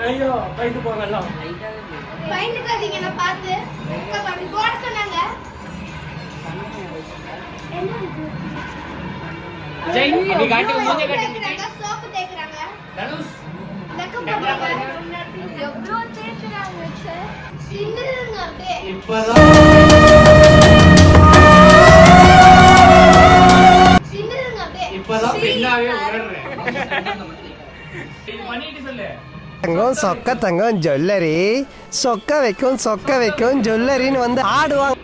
ஐயோ பைத்து போகலாம் பைந்துக்காதீங்க நான் பார்த்து அப்படி போட சொன்னாங்க ஜெய் நீ காட்டி மூஞ்சே காட்டி சோப்பு தேய்க்கறாங்க தனுஷ் மேக்கப் பண்றாங்க எவ்வளவு தேய்க்கறாங்க சார் சின்னதுங்க அப்படியே இப்பதான் சின்னதுங்க அப்படியே இப்பதான் பெண்ணாவே உணர்றேன் இது பண்ணிட்டு சொல்லு தங்கம் சொக்க தங்கம் ஜுவல்லரி சொக்க வைக்கும் ஜுவல்லரின்னு வந்து ஆடுவாங்க.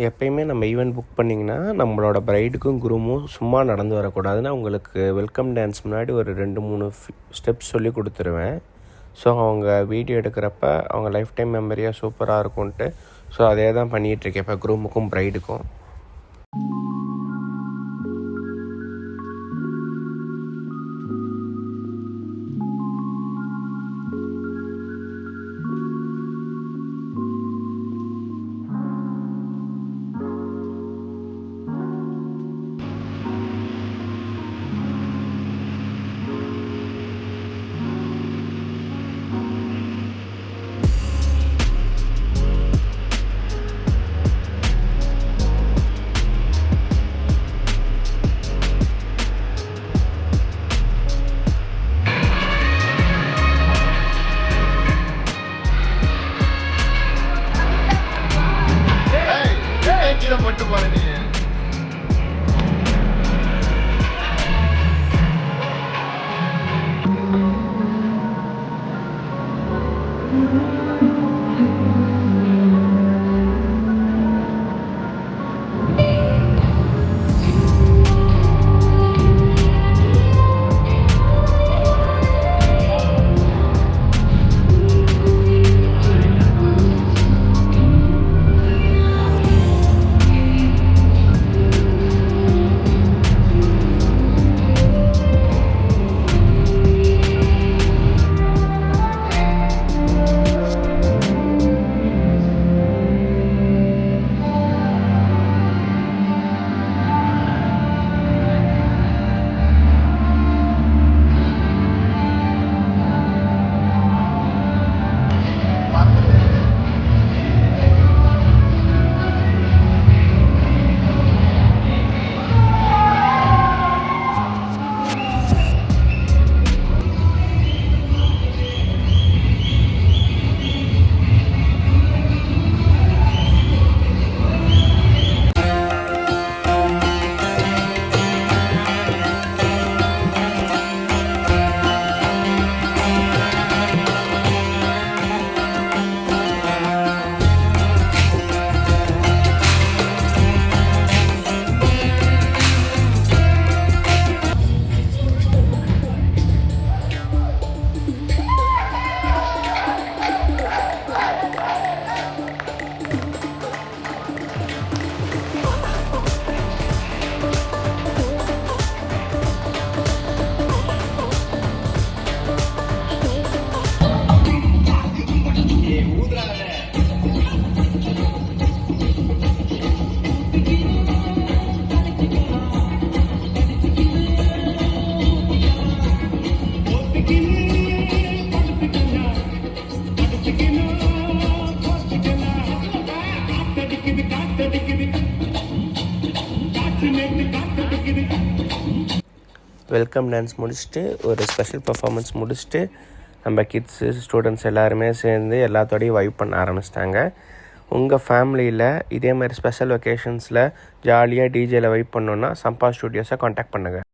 எப்பயுமே நம்ம ஈவெண்ட் புக் பண்ணிங்கன்னா நம்மளோட ப்ரைடுக்கும் குரூமும் சும்மா நடந்து வரக்கூடாதுன்னு அவங்களுக்கு வெல்கம் டான்ஸ் முன்னாடி ஒரு 2-3 ஸ்டெப்ஸ் சொல்லி கொடுத்துருவேன். ஸோ அவங்க வீடியோ எடுக்கிறப்ப அவங்க லைஃப் டைம் மெமரியாக சூப்பராக இருக்கும்ன்ட்டு ஸோ அதே தான் பண்ணிகிட்ருக்கேன் இப்போ குரூமுக்கும் ப்ரைடுக்கும். மட்டும் போற நீ வெல்கம் டான்ஸ் முடிச்சுட்டு ஒரு ஸ்பெஷல் பர்ஃபார்மன்ஸ் முடிச்சுட்டு நம்ம கிட்ஸு ஸ்டூடெண்ட்ஸ் எல்லாருமே சேர்ந்து எல்லாத்தோடையும் வைப் பண்ண ஆரம்பிச்சிட்டாங்க. உங்கள் ஃபேமிலியில் இதே மாதிரி ஸ்பெஷல் ஒகேஷன்ஸில் ஜாலியாக டிஜேயில் வைப் பண்ணோன்னா சம்பா ஸ்டூடியோஸை காண்டாக்ட் பண்ணுங்கள்.